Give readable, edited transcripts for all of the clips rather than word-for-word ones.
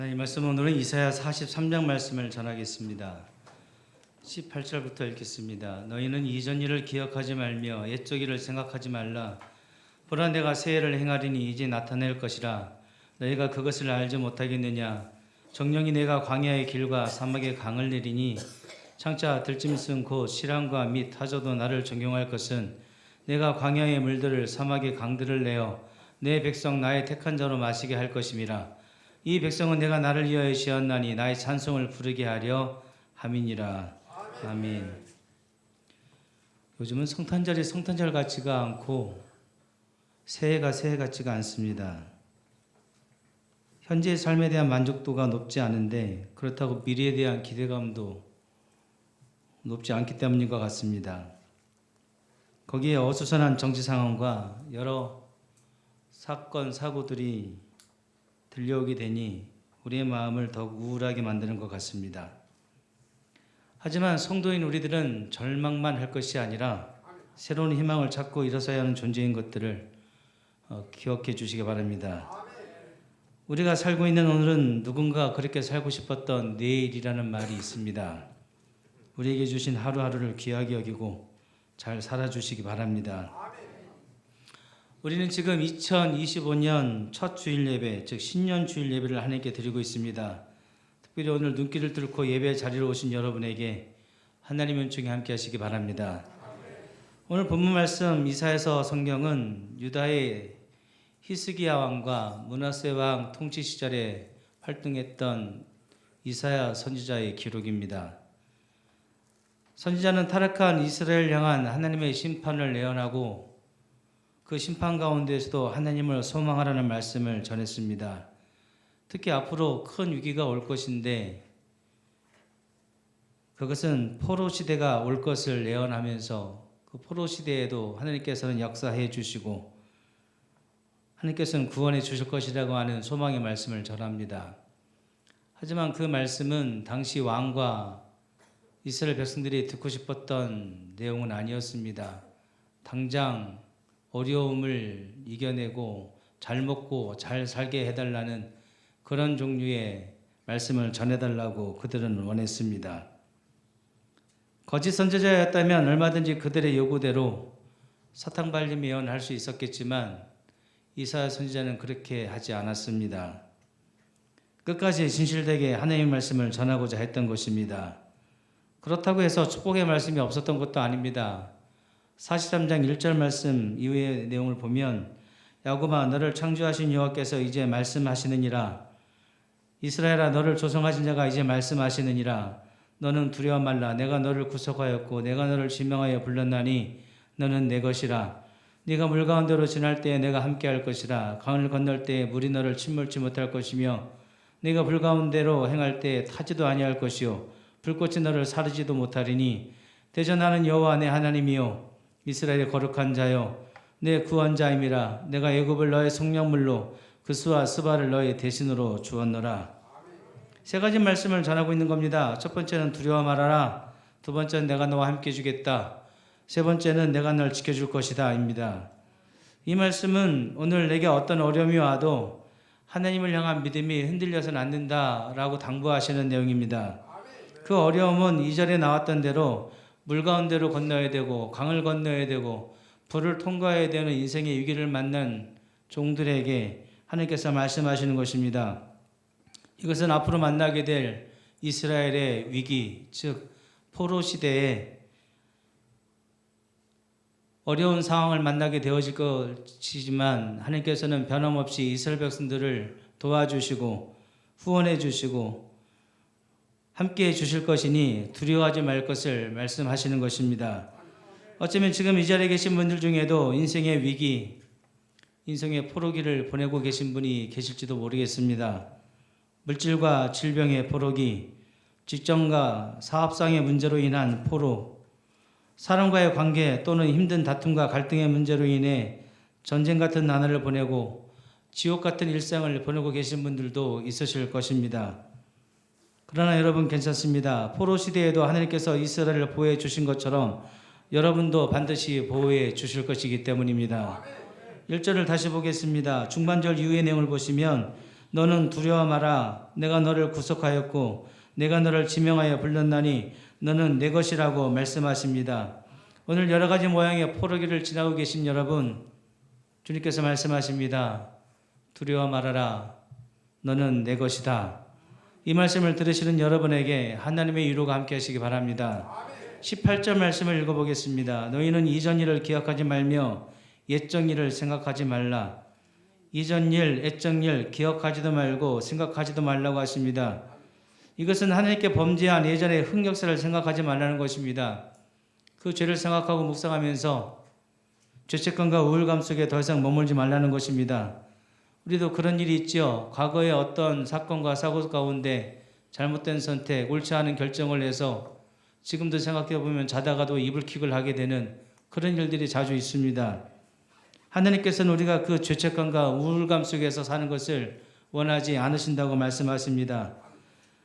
이 말씀 오늘은 이사야 43장 말씀을 전하겠습니다. 18절부터 읽겠습니다. 너희는 이전 일을 기억하지 말며 옛적 일을 생각하지 말라. 보라 내가 새 일을 행하리니 이제 나타낼 것이라. 너희가 그것을 알지 못하겠느냐. 정령이 내가 광야의 길과 사막의 강을 내리니 창자 들짐승 곧 실함과 및 타조도 나를 존경할 것은 내가 광야의 물들을 사막의 강들을 내어 내 백성 나의 택한 자로 마시게 할 것임이라. 이 백성은 내가 나를 위하여 지었나니 나의 찬송을 부르게 하려 함이니라. 아멘. 요즘은 성탄절이 성탄절 같지가 않고 새해가 새해 같지가 않습니다. 현재의 삶에 대한 만족도가 높지 않은데 그렇다고 미래에 대한 기대감도 높지 않기 때문인 것 같습니다. 거기에 어수선한 정치 상황과 여러 사건 사고들이 들려오게 되니 우리의 마음을 더욱 우울하게 만드는 것 같습니다. 하지만 성도인 우리들은 절망만 할 것이 아니라 새로운 희망을 찾고 일어서야 하는 존재인 것들을 기억해 주시기 바랍니다. 우리가 살고 있는 오늘은 누군가 그렇게 살고 싶었던 내일이라는 말이 있습니다. 우리에게 주신 하루하루를 귀하게 여기고 잘 살아주시기 바랍니다. 우리는 지금 2025년 첫 주일 예배, 즉 신년 주일 예배를 하나님께 드리고 있습니다. 특별히 오늘 눈길을 뚫고 예배 자리로 오신 여러분에게 하나님의 은총이 함께 하시기 바랍니다. 오늘 본문 말씀 이사야서 성경은 유다의 히스기야 왕과 므낫세 왕 통치 시절에 활동했던 이사야 선지자의 기록입니다. 선지자는 타락한 이스라엘 향한 하나님의 심판을 예언하고 그 심판 가운데에서도 하나님을 소망하라는 말씀을 전했습니다. 특히 앞으로 큰 위기가 올 것인데 그것은 포로 시대가 올 것을 예언하면서 그 포로 시대에도 하나님께서는 역사해 주시고 하나님께서는 구원해 주실 것이라고 하는 소망의 말씀을 전합니다. 하지만 그 말씀은 당시 왕과 이스라엘 백성들이 듣고 싶었던 내용은 아니었습니다. 당장 어려움을 이겨내고 잘 먹고 잘 살게 해달라는 그런 종류의 말씀을 전해달라고 그들은 원했습니다. 거짓 선지자였다면 얼마든지 그들의 요구대로 사탕발림 예언할 수 있었겠지만 이사야 선지자는 그렇게 하지 않았습니다. 끝까지 진실되게 하나님의 말씀을 전하고자 했던 것입니다. 그렇다고 해서 축복의 말씀이 없었던 것도 아닙니다. 43장 1절 말씀 이후의 내용을 보면 야곱아 너를 창조하신 여호와께서 이제 말씀하시느니라. 이스라엘아 너를 조성하신 자가 이제 말씀하시느니라. 너는 두려워 말라. 내가 너를 구속하였고 내가 너를 지명하여 불렀나니 너는 내 것이라. 네가 물 가운데로 지날 때에 내가 함께할 것이라. 강을 건널 때에 물이 너를 침몰치 못할 것이며 네가 불 가운데로 행할 때에 타지도 아니할 것이요 불꽃이 너를 사르지도 못하리니 대저 나는 여호와 내 하나님이요 이스라엘의 거룩한 자요 내 구원자임이라. 내가 애굽을 너의 성령물로 그 수와 스바를 너의 대신으로 주었노라. 세 가지 말씀을 전하고 있는 겁니다. 첫 번째는 두려워 말아라. 두 번째는 내가 너와 함께 주겠다. 세 번째는 내가 널 지켜줄 것이다 입니다. 이 말씀은 오늘 내게 어떤 어려움이 와도 하나님을 향한 믿음이 흔들려서는 안 된다라고 당부하시는 내용입니다. 그 어려움은 2절에 나왔던 대로 물 가운데로 건너야 되고 강을 건너야 되고 불을 통과해야 되는 인생의 위기를 만난 종들에게 하나님께서 말씀하시는 것입니다. 이것은 앞으로 만나게 될 이스라엘의 위기, 즉 포로 시대에 어려운 상황을 만나게 되어질 것이지만 하나님께서는 변함없이 이스라엘 백성들을 도와주시고 후원해 주시고 함께해 주실 것이니 두려워하지 말 것을 말씀하시는 것입니다. 어쩌면 지금 이 자리에 계신 분들 중에도 인생의 위기, 인생의 포로기를 보내고 계신 분이 계실지도 모르겠습니다. 물질과 질병의 포로기, 직장과 사업상의 문제로 인한 포로, 사람과의 관계 또는 힘든 다툼과 갈등의 문제로 인해 전쟁 같은 나날을 보내고 지옥 같은 일상을 보내고 계신 분들도 있으실 것입니다. 그러나 여러분 괜찮습니다. 포로 시대에도 하나님께서 이스라엘을 보호해 주신 것처럼 여러분도 반드시 보호해 주실 것이기 때문입니다. 1절을 다시 보겠습니다. 중반절 이후의 내용을 보시면 너는 두려워 마라. 내가 너를 구속하였고 내가 너를 지명하여 불렀나니 너는 내 것이라고 말씀하십니다. 오늘 여러 가지 모양의 포로기를 지나고 계신 여러분, 주님께서 말씀하십니다. 두려워 말아라. 너는 내 것이다. 이 말씀을 들으시는 여러분에게 하나님의 위로가 함께 하시기 바랍니다. 18절 말씀을 읽어보겠습니다. 너희는 이전 일을 기억하지 말며 옛적 일을 생각하지 말라. 이전 일, 옛적 일 기억하지도 말고 생각하지도 말라고 하십니다. 이것은 하나님께 범죄한 예전의 흑역사를 생각하지 말라는 것입니다. 그 죄를 생각하고 묵상하면서 죄책감과 우울감 속에 더 이상 머물지 말라는 것입니다. 우리도 그런 일이 있죠. 과거의 어떤 사건과 사고 가운데 잘못된 선택, 옳지 않은 결정을 해서 지금도 생각해 보면 자다가도 이불킥을 하게 되는 그런 일들이 자주 있습니다. 하나님께서는 우리가 그 죄책감과 우울감 속에서 사는 것을 원하지 않으신다고 말씀하십니다.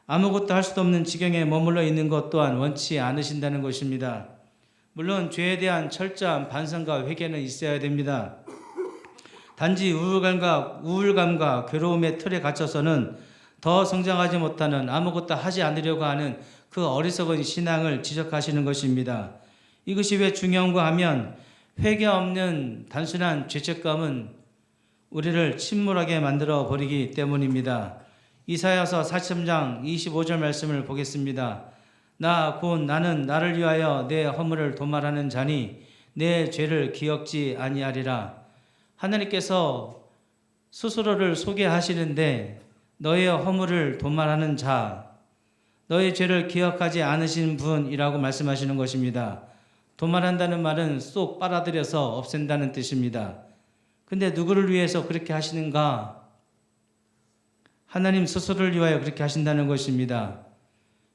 아무것도 할 수도 없는 지경에 머물러 있는 것 또한 원치 않으신다는 것입니다. 물론 죄에 대한 철저한 반성과 회개는 있어야 됩니다. 단지 우울감과 괴로움의 틀에 갇혀서는 더 성장하지 못하는, 아무것도 하지 않으려고 하는 그 어리석은 신앙을 지적하시는 것입니다. 이것이 왜 중요한가 하면 회개 없는 단순한 죄책감은 우리를 침몰하게 만들어 버리기 때문입니다. 이사야서 43장 25절 말씀을 보겠습니다. 나는 나를 위하여 내 허물을 도말하는 자니 내 죄를 기억지 아니하리라. 하나님께서 스스로를 소개하시는데 너의 허물을 도말하는 자, 너의 죄를 기억하지 않으신 분이라고 말씀하시는 것입니다. 도말한다는 말은 쏙 빨아들여서 없앤다는 뜻입니다. 근데 누구를 위해서 그렇게 하시는가? 하나님 스스로를 위하여 그렇게 하신다는 것입니다.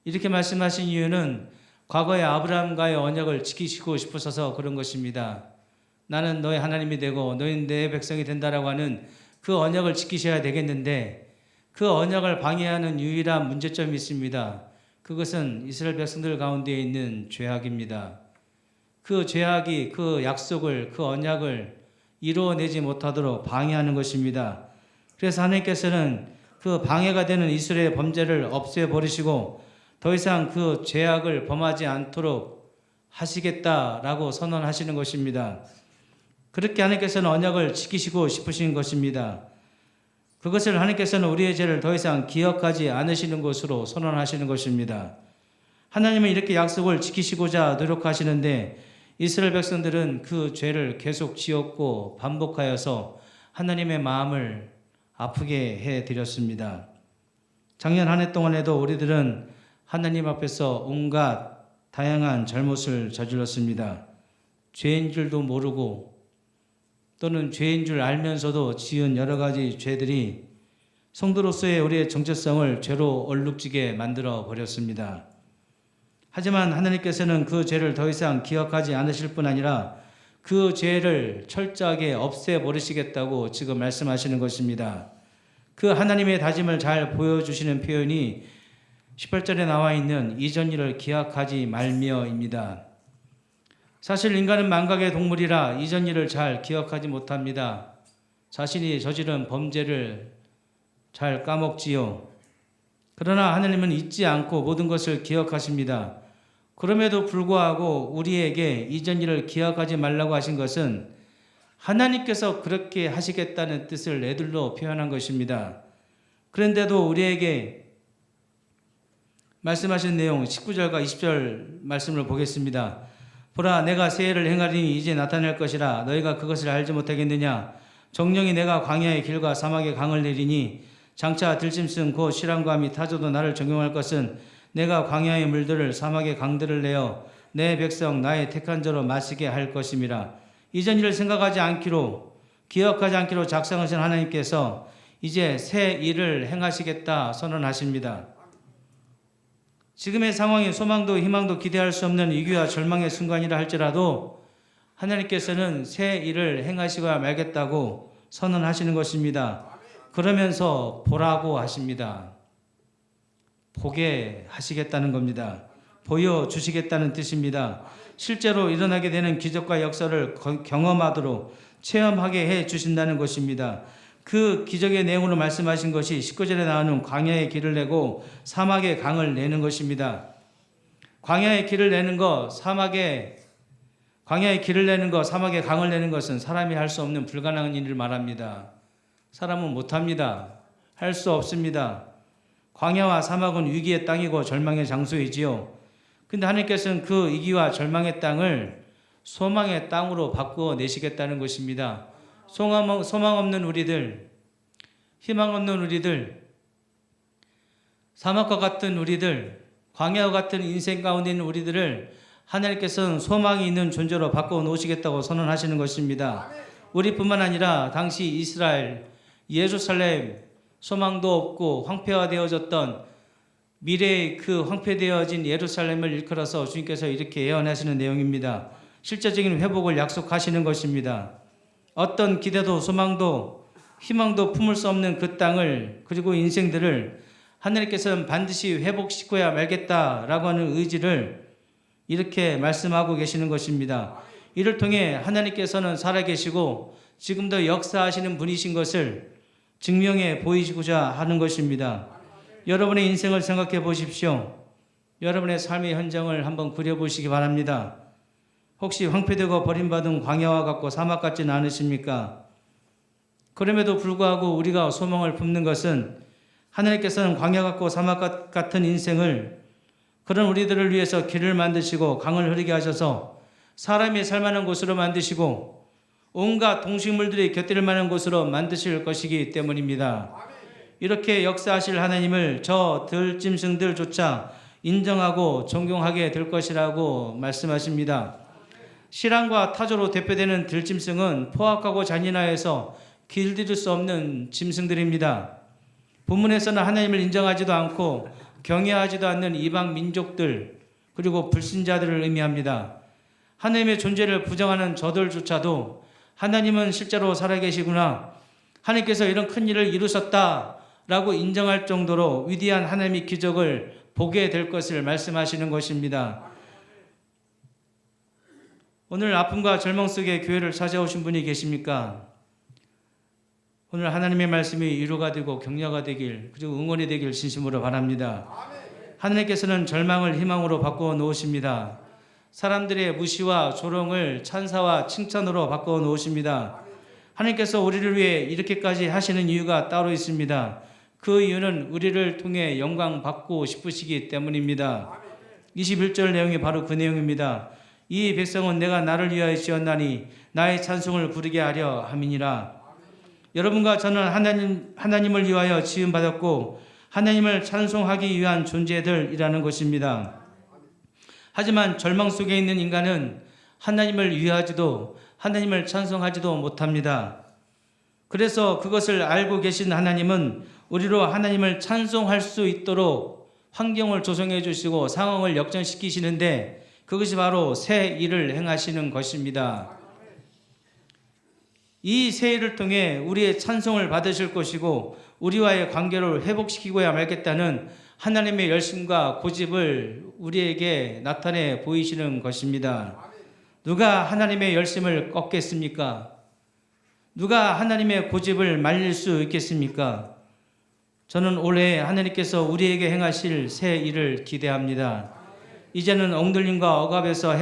이렇게 말씀하신 이유는 과거의 아브라함과의 언약을 지키시고 싶으셔서 그런 것입니다. 나는 너의 하나님이 되고 너희는 내 백성이 된다라고 하는 그 언약을 지키셔야 되겠는데 그 언약을 방해하는 유일한 문제점이 있습니다. 그것은 이스라엘 백성들 가운데 있는 죄악입니다. 그 죄악이 그 약속을, 그 언약을 이루어내지 못하도록 방해하는 것입니다. 그래서 하나님께서는 그 방해가 되는 이스라엘의 범죄를 없애버리시고 더 이상 그 죄악을 범하지 않도록 하시겠다라고 선언하시는 것입니다. 그렇게 하나님께서는 언약을 지키시고 싶으신 것입니다. 그것을 하나님께서는 우리의 죄를 더 이상 기억하지 않으시는 것으로 선언하시는 것입니다. 하나님은 이렇게 약속을 지키시고자 노력하시는데 이스라엘 백성들은 그 죄를 계속 지었고 반복하여서 하나님의 마음을 아프게 해드렸습니다. 작년 한 해 동안에도 우리들은 하나님 앞에서 온갖 다양한 잘못을 저질렀습니다. 죄인 줄도 모르고 또는 죄인 줄 알면서도 지은 여러 가지 죄들이 성도로서의 우리의 정체성을 죄로 얼룩지게 만들어 버렸습니다. 하지만 하나님께서는 그 죄를 더 이상 기억하지 않으실 뿐 아니라 그 죄를 철저하게 없애버리시겠다고 지금 말씀하시는 것입니다. 그 하나님의 다짐을 잘 보여주시는 표현이 18절에 나와 있는 이전 일을 기억하지 말며입니다. 사실 인간은 망각의 동물이라 이전 일을 잘 기억하지 못합니다. 자신이 저지른 범죄를 잘 까먹지요. 그러나 하나님은 잊지 않고 모든 것을 기억하십니다. 그럼에도 불구하고 우리에게 이전 일을 기억하지 말라고 하신 것은 하나님께서 그렇게 하시겠다는 뜻을 내둘러 표현한 것입니다. 그런데도 우리에게 말씀하신 내용 19절과 20절 말씀을 보겠습니다. 보라, 내가 새해를 행하리니 이제 나타날 것이라. 너희가 그것을 알지 못하겠느냐? 정령이 내가 광야의 길과 사막의 강을 내리니 장차 들짐승 곧 실함과 및 타조도 나를 적용할 것은 내가 광야의 물들을 사막의 강들을 내어 내 백성 나의 택한 자로 마시게 할 것임이라. 이전 일을 생각하지 않기로 기억하지 않기로 작성하신 하나님께서 이제 새 일을 행하시겠다 선언하십니다. 지금의 상황이 소망도 희망도 기대할 수 없는 위기와 절망의 순간이라 할지라도 하나님께서는 새 일을 행하시고야 말겠다고 선언하시는 것입니다. 그러면서 보라고 하십니다. 보게 하시겠다는 겁니다. 보여주시겠다는 뜻입니다. 실제로 일어나게 되는 기적과 역사를 경험하도록 체험하게 해 주신다는 것입니다. 그 기적의 내용으로 말씀하신 것이 19절에 나오는 광야의 길을 내고 사막의 강을 내는 것입니다. 광야의 길을 내는 것, 광야의 길을 내는 것, 사막의 강을 내는 것은 사람이 할 수 없는 불가능한 일을 말합니다. 사람은 못합니다. 할 수 없습니다. 광야와 사막은 위기의 땅이고 절망의 장소이지요. 근데 하나님께서는 그 위기와 절망의 땅을 소망의 땅으로 바꾸어 내시겠다는 것입니다. 소망 없는 우리들, 희망 없는 우리들, 사막과 같은 우리들, 광야와 같은 인생 가운데 있는 우리들을 하나님께서는 소망이 있는 존재로 바꾸어 놓으시겠다고 선언하시는 것입니다. 우리뿐만 아니라 당시 이스라엘, 예루살렘, 소망도 없고 황폐화되어졌던 미래의 그 황폐되어진 예루살렘을 일컬어서 주님께서 이렇게 예언하시는 내용입니다. 실제적인 회복을 약속하시는 것입니다. 어떤 기대도 소망도 희망도 품을 수 없는 그 땅을 그리고 인생들을 하나님께서는 반드시 회복시켜야 말겠다라고 하는 의지를 이렇게 말씀하고 계시는 것입니다. 이를 통해 하나님께서는 살아계시고 지금도 역사하시는 분이신 것을 증명해 보이시고자 하는 것입니다. 여러분의 인생을 생각해 보십시오. 여러분의 삶의 현장을 한번 그려보시기 바랍니다. 혹시 황폐되고 버림받은 광야와 같고 사막 같지는 않으십니까? 그럼에도 불구하고 우리가 소망을 품는 것은 하나님께서는 광야 같고 사막 같은 인생을 그런 우리들을 위해서 길을 만드시고 강을 흐르게 하셔서 사람이 살만한 곳으로 만드시고 온갖 동식물들이 곁들일 만한 곳으로 만드실 것이기 때문입니다. 이렇게 역사하실 하나님을 저 들짐승들조차 인정하고 존경하게 될 것이라고 말씀하십니다. 실황과 타조로 대표되는 들짐승은 포악하고 잔인하여서 길들일 수 없는 짐승들입니다. 본문에서는 하나님을 인정하지도 않고 경외하지도 않는 이방 민족들 그리고 불신자들을 의미합니다. 하나님의 존재를 부정하는 저들조차도 하나님은 실제로 살아계시구나, 하나님께서 이런 큰 일을 이루셨다라고 인정할 정도로 위대한 하나님의 기적을 보게 될 것을 말씀하시는 것입니다. 오늘 아픔과 절망 속에 교회를 찾아오신 분이 계십니까? 오늘 하나님의 말씀이 위로가 되고 격려가 되길 그리고 응원이 되길 진심으로 바랍니다. 하나님께서는 절망을 희망으로 바꾸어 놓으십니다. 사람들의 무시와 조롱을 찬사와 칭찬으로 바꾸어 놓으십니다. 하나님께서 우리를 위해 이렇게까지 하시는 이유가 따로 있습니다. 그 이유는 우리를 통해 영광 받고 싶으시기 때문입니다. 21절 내용이 바로 그 내용입니다. 이 백성은 내가 나를 위하여 지었나니 나의 찬송을 부르게 하려 함이니라. 여러분과 저는 하나님을 위하여 지음받았고 하나님을 찬송하기 위한 존재들이라는 것입니다. 하지만 절망 속에 있는 인간은 하나님을 위하지도 하나님을 찬송하지도 못합니다. 그래서 그것을 알고 계신 하나님은 우리로 하나님을 찬송할 수 있도록 환경을 조성해 주시고 상황을 역전시키시는데 그것이 바로 새 일을 행하시는 것입니다. 이 새 일을 통해 우리의 찬송을 받으실 것이고 우리와의 관계를 회복시키고야 말겠다는 하나님의 열심과 고집을 우리에게 나타내 보이시는 것입니다. 누가 하나님의 열심을 꺾겠습니까? 누가 하나님의 고집을 말릴 수 있겠습니까? 저는 올해 하나님께서 우리에게 행하실 새 일을 기대합니다. 이제는 엉들림과 억압에서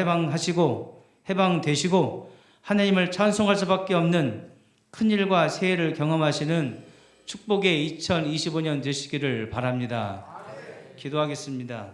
해방되시고 하나님을 찬송할 수밖에 없는 큰일과 새해를 경험하시는 축복의 2025년 되시기를 바랍니다. 기도하겠습니다.